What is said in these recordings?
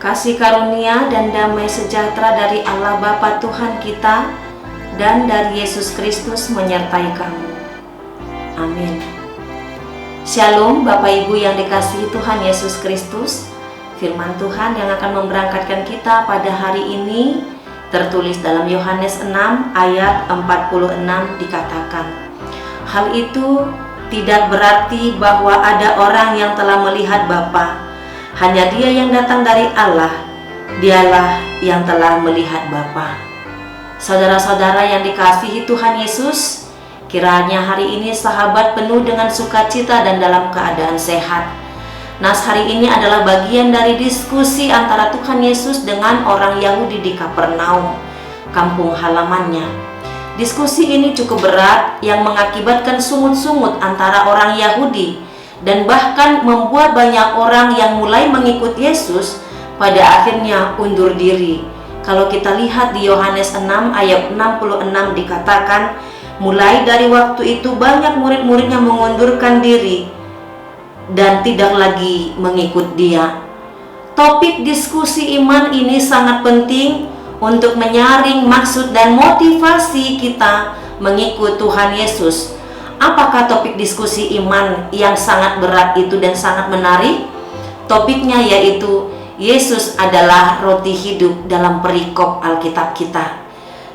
Kasih karunia dan damai sejahtera dari Allah Bapa Tuhan kita dan dari Yesus Kristus menyertai kamu. Amin. Shalom Bapak Ibu yang dikasihi Tuhan Yesus Kristus. Firman Tuhan yang akan memberangkatkan kita pada hari ini tertulis dalam Yohanes 6 ayat 46 dikatakan, hal itu tidak berarti bahwa ada orang yang telah melihat Bapa. Hanya Dia yang datang dari Allah, Dialah yang telah melihat Bapa. Saudara-saudara yang dikasihi Tuhan Yesus, kiranya hari ini sahabat penuh dengan sukacita dan dalam keadaan sehat. Nas hari ini adalah bagian dari diskusi antara Tuhan Yesus dengan orang Yahudi di Kapernaum, kampung halamannya. Diskusi ini cukup berat yang mengakibatkan sungut-sungut antara orang Yahudi dan bahkan membuat banyak orang yang mulai mengikut Yesus pada akhirnya undur diri. Kalau kita lihat di Yohanes 6 ayat 66 dikatakan, mulai dari waktu itu banyak murid-muridnya mengundurkan diri dan tidak lagi mengikut Dia. Topik diskusi iman ini sangat penting untuk menyaring maksud dan motivasi kita mengikut Tuhan Yesus. Apakah topik diskusi iman yang sangat berat itu dan sangat menarik? Topiknya yaitu Yesus adalah roti hidup dalam perikop Alkitab kita.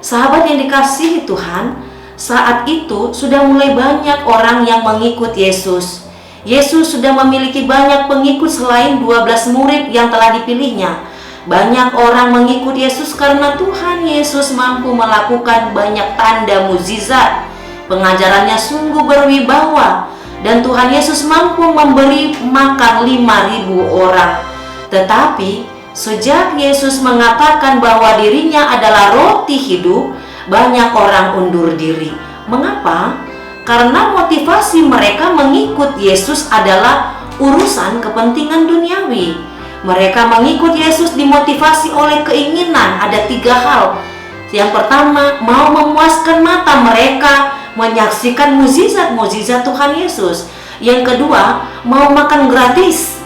Sahabat yang dikasihi Tuhan, saat itu sudah mulai banyak orang yang mengikut Yesus. Yesus sudah memiliki banyak pengikut selain 12 murid yang telah dipilihnya. Banyak orang mengikut Yesus karena Tuhan Yesus mampu melakukan banyak tanda mukjizat. Pengajarannya sungguh berwibawa dan Tuhan Yesus mampu memberi makan 5.000 orang. Tetapi sejak Yesus mengatakan bahwa dirinya adalah roti hidup, banyak orang undur diri. Mengapa? Karena motivasi mereka mengikut Yesus adalah urusan kepentingan duniawi. Mereka mengikut Yesus dimotivasi oleh keinginan. Ada 3 hal. Yang pertama, mau memuaskan mata mereka menyaksikan mukjizat-mukjizat Tuhan Yesus. Yang kedua, mau makan gratis,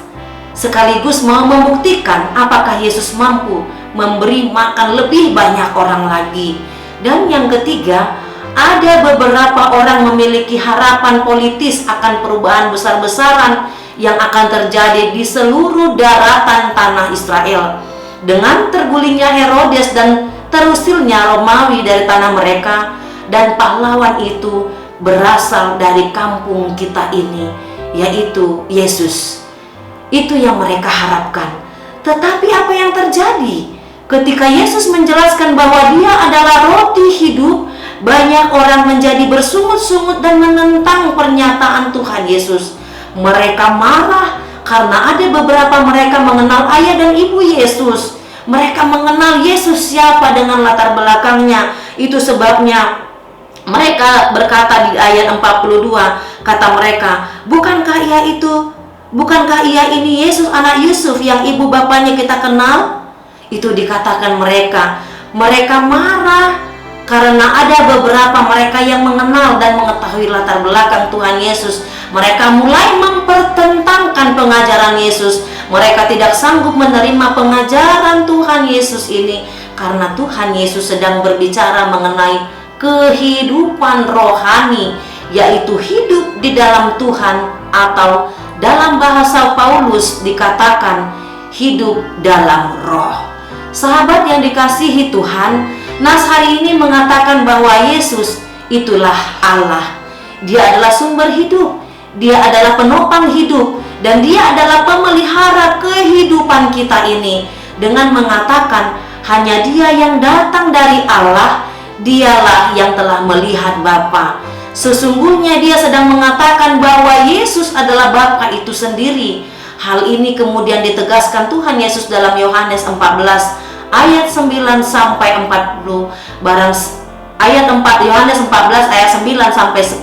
sekaligus mau membuktikan apakah Yesus mampu memberi makan lebih banyak orang lagi. Dan yang ketiga, ada beberapa orang memiliki harapan politis akan perubahan besar-besaran yang akan terjadi di seluruh daratan tanah Israel. Dengan tergulingnya Herodes dan terusirnya Romawi dari tanah mereka, dan pahlawan itu berasal dari kampung kita ini, yaitu Yesus. Itu yang mereka harapkan. Tetapi apa yang terjadi? Ketika Yesus menjelaskan bahwa Dia adalah roti hidup, banyak orang menjadi bersungut-sungut dan menentang pernyataan Tuhan Yesus. Mereka marah karena ada beberapa mereka mengenal ayah dan ibu Yesus. Mereka mengenal Yesus siapa dengan latar belakangnya. Itu sebabnya mereka berkata di ayat 42, kata mereka, bukankah ia ini Yesus anak Yusuf yang ibu bapaknya kita kenal? Itu dikatakan mereka. Mereka marah karena ada beberapa mereka yang mengenal dan mengetahui latar belakang Tuhan Yesus. Mereka mulai mempertentangkan pengajaran Yesus. Mereka tidak sanggup menerima pengajaran Tuhan Yesus ini karena Tuhan Yesus sedang berbicara mengenai kehidupan rohani, yaitu hidup di dalam Tuhan, atau dalam bahasa Paulus dikatakan hidup dalam roh. Sahabat yang dikasihi Tuhan, nas hari ini mengatakan bahwa Yesus itulah Allah. Dia adalah sumber hidup, Dia adalah penopang hidup, dan Dia adalah pemelihara kehidupan kita ini. Dengan mengatakan hanya Dia yang datang dari Allah, Dialah yang telah melihat Bapa. Sesungguhnya Dia sedang mengatakan bahwa Yesus adalah Bapa itu sendiri. Hal ini kemudian ditegaskan Tuhan Yesus dalam Yohanes 14 ayat 9 sampai 40. Yohanes 14 ayat 9 sampai 10.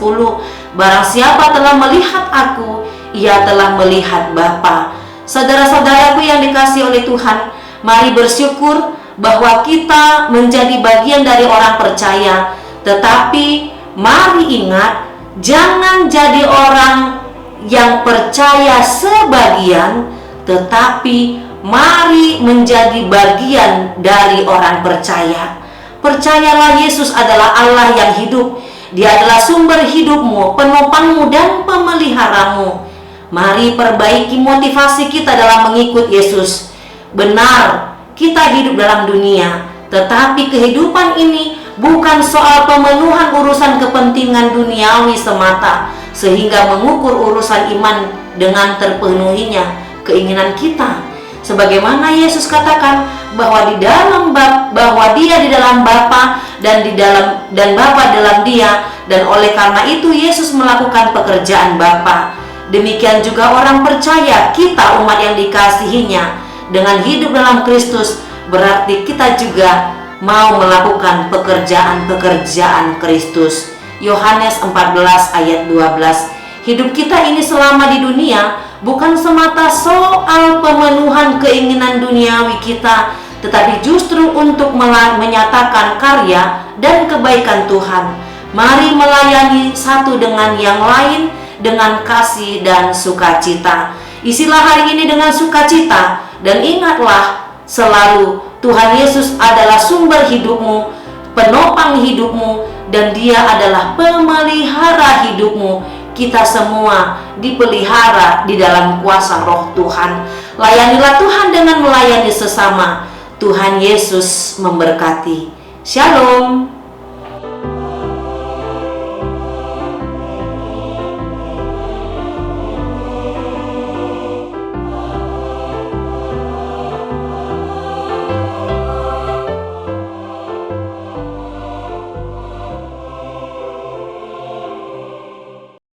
Barang siapa telah melihat aku, ia telah melihat Bapa. Saudara-saudaraku yang dikasihi oleh Tuhan, mari bersyukur bahwa kita menjadi bagian dari orang percaya. Tetapi mari ingat, jangan jadi orang yang percaya sebagian, tetapi Mari menjadi bagian dari orang percaya. Percayalah Yesus adalah Allah yang hidup. Dia adalah sumber hidupmu, penopangmu, dan pemeliharamu. Mari perbaiki motivasi kita dalam mengikut Yesus. Benar, kita hidup dalam dunia, tetapi kehidupan ini bukan soal pemenuhan urusan kepentingan duniawi semata, sehingga mengukur urusan iman dengan terpenuhinya keinginan kita. Sebagaimana Yesus katakan bahwa Dia di dalam Bapa dan Bapa dalam Dia, dan oleh karena itu Yesus melakukan pekerjaan Bapa. Demikian juga orang percaya, kita umat yang dikasihinya, dengan hidup dalam Kristus berarti kita juga mau melakukan pekerjaan-pekerjaan Kristus. Yohanes 14 ayat 12. Hidup kita ini selama di dunia bukan semata soal pemenuhan keinginan duniawi kita, tetapi justru untuk menyatakan karya dan kebaikan Tuhan. Mari melayani satu dengan yang lain dengan kasih dan sukacita. Isilah hari ini dengan sukacita, dan ingatlah selalu Tuhan Yesus adalah sumber hidupmu, penopang hidupmu, dan Dia adalah pemelihara hidupmu. Kita semua dipelihara di dalam kuasa Roh Tuhan. Layanilah Tuhan dengan melayani sesama. Tuhan Yesus memberkati. Shalom.